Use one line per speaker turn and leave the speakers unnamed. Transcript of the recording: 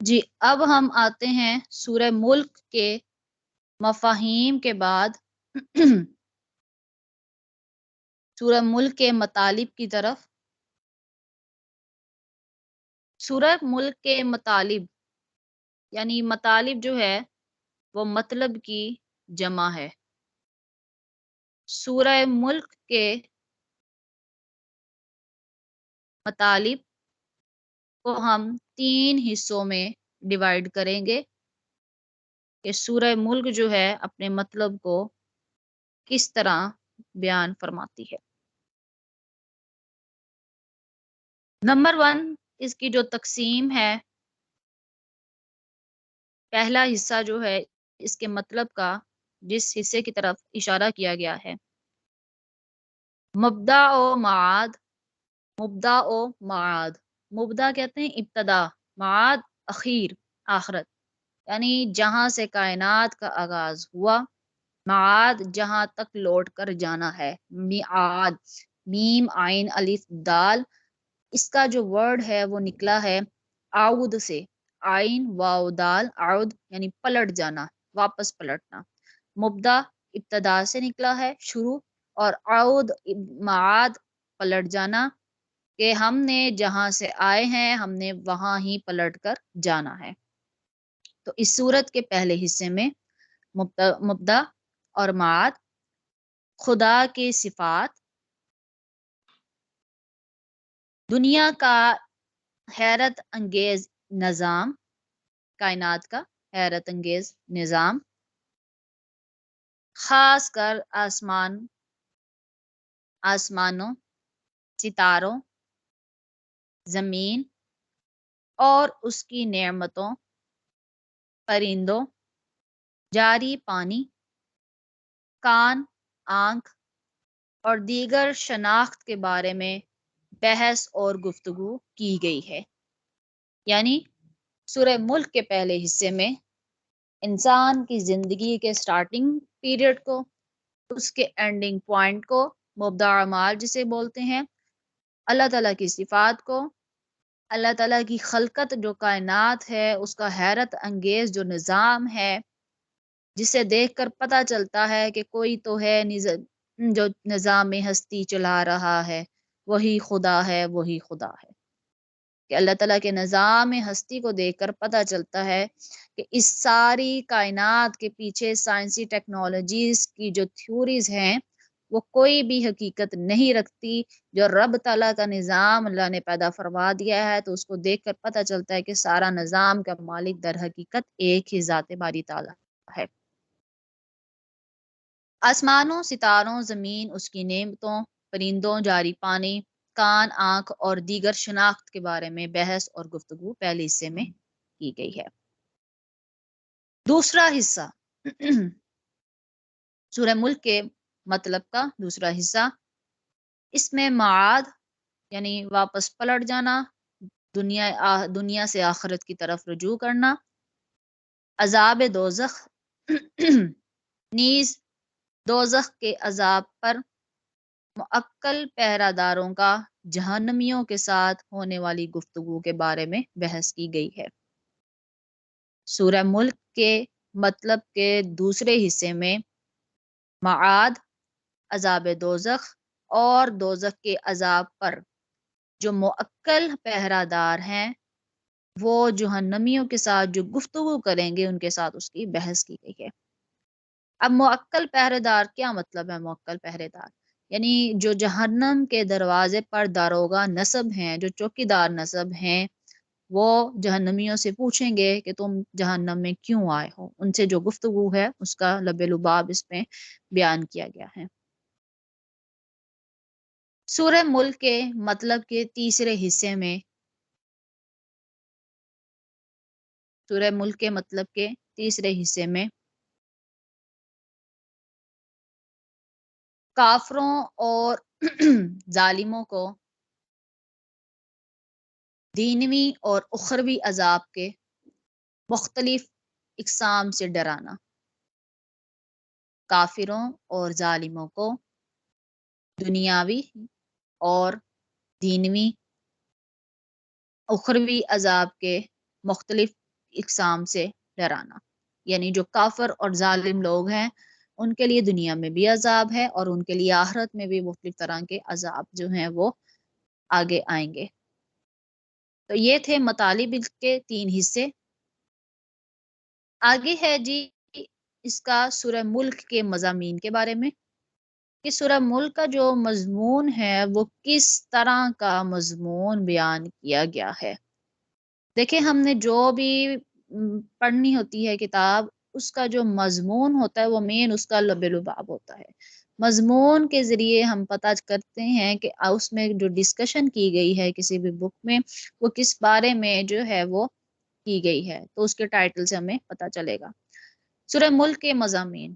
جی اب ہم آتے ہیں سورہ ملک کے مفاہیم کے بعد سورہ ملک کے مطالب کی طرف۔ سورہ ملک کے مطالب یعنی مطالب جو ہے وہ مطلب کی جمع ہے۔ سورہ ملک کے مطالب کو ہم 3 حصوں میں ڈیوائیڈ کریں گے کہ سورہ ملک جو ہے اپنے مطلب کو کس طرح بیان فرماتی ہے۔ نمبر 1 اس کی جو تقسیم ہے، پہلا حصہ جو ہے اس کے مطلب کا جس حصے کی طرف اشارہ کیا گیا ہے، مبدا و معاد۔ مبدا و معاد، مبدا کہتے ہیں ابتدا، معاد اخیر، آخرت، یعنی جہاں سے کائنات کا آغاز ہوا، معاد جہاں تک لوٹ کر جانا ہے، میعاد، میم عین الف دال، اس کا جو ورڈ ہے وہ نکلا ہے آؤد سے، عین واو دال، عود یعنی پلٹ جانا، واپس پلٹنا۔ مبدا ابتدا سے نکلا ہے، شروع، اور عود معاد پلٹ جانا، کہ ہم نے جہاں سے آئے ہیں ہم نے وہاں ہی پلٹ کر جانا ہے۔ تو اس صورت کے پہلے حصے میں مبدا اور معاد، خدا کے صفات، دنیا کا حیرت انگیز نظام، کائنات کا حیرت انگیز نظام، خاص کر آسمانوں، ستاروں، زمین اور اس کی نعمتوں، پرندوں، جاری پانی، کان، آنکھ اور دیگر شناخت کے بارے میں بحث اور گفتگو کی گئی ہے۔ یعنی سورہ ملک کے پہلے حصے میں انسان کی زندگی کے سٹارٹنگ پیریڈ کو، اس کے اینڈنگ پوائنٹ کو، مبدا اعمال جسے بولتے ہیں، اللہ تعالیٰ کی صفات کو، اللہ تعالیٰ کی خلقت جو کائنات ہے اس کا حیرت انگیز جو نظام ہے، جسے دیکھ کر پتہ چلتا ہے کہ کوئی تو ہے جو نظام ہستی چلا رہا ہے، وہی خدا ہے، وہی خدا ہے۔ کہ اللہ تعالیٰ کے نظام ہستی کو دیکھ کر پتہ چلتا ہے کہ اس ساری کائنات کے پیچھے سائنسی ٹیکنالوجیز کی جو تھیوریز ہیں وہ کوئی بھی حقیقت نہیں رکھتی۔ جو رب تعالیٰ کا نظام اللہ نے پیدا فرما دیا ہے تو اس کو دیکھ کر پتہ چلتا ہے کہ سارا نظام کا مالک در حقیقت ایک ہی ذات باری تعالیٰ ہے۔ آسمانوں، ستاروں، زمین، اس کی نعمتوں، پرندوں، جاری پانی، کان، آنکھ اور دیگر شناخت کے بارے میں بحث اور گفتگو پہلے حصے میں کی گئی ہے۔ دوسرا حصہ سورہ ملک کے مطلب کا دوسرا حصہ، اس میں معاد یعنی واپس پلٹ جانا، دنیا سے آخرت کی طرف رجوع کرنا، عذاب دوزخ نیز دوزخ کے عذاب پر معقل پہرہ داروں کا جہنمیوں کے ساتھ ہونے والی گفتگو کے بارے میں بحث کی گئی ہے۔ سورہ ملک کے مطلب کے دوسرے حصے میں معاد، عذاب دوزخ اور دوزخ کے عذاب پر جو معقل پہرہ دار ہیں وہ جہنمیوں کے ساتھ جو گفتگو کریں گے ان کے ساتھ اس کی بحث کی گئی ہے۔ اب معقل پہرے دار کیا مطلب ہے؟ معقل پہرے دار یعنی جو جہنم کے دروازے پر داروغہ نصب ہیں، جو چوکیدار نصب ہیں، وہ جہنمیوں سے پوچھیں گے کہ تم جہنم میں کیوں آئے ہو۔ ان سے جو گفتگو ہے اس کا لب لباب اس میں بیان کیا گیا ہے۔ سورہ ملک کے مطلب کے تیسرے حصے میں، سورہ ملک کے مطلب کے تیسرے حصے میں کافروں اور ظالموں کو دینوی اور اخروی عذاب کے مختلف اقسام سے ڈرانا، کافروں اور ظالموں کو دنیاوی اور دینوی اخروی عذاب کے مختلف اقسام سے ڈرانا، یعنی جو کافر اور ظالم لوگ ہیں ان کے لیے دنیا میں بھی عذاب ہے اور ان کے لیے آخرت میں بھی مختلف طرح کے عذاب جو ہیں وہ آگے آئیں گے۔ تو یہ تھے مطالب کے 3 حصے۔ آگے ہے جی اس کا سورہ ملک کے مضامین کے بارے میں، کہ سورہ ملک کا جو مضمون ہے وہ کس طرح کا مضمون بیان کیا گیا ہے۔ دیکھیں ہم نے جو بھی پڑھنی ہوتی ہے کتاب، اس کا جو مضمون ہوتا ہے وہ مین اس کا لب لباب ہوتا ہے۔ مضمون کے ذریعے ہم پتہ کرتے ہیں کہ اس میں جو ڈسکشن کی گئی ہے کسی بھی بک میں وہ کس بارے میں جو ہے وہ کی گئی ہے، تو اس کے ٹائٹل سے ہمیں پتہ چلے گا۔ سورہ ملک کے مضامین،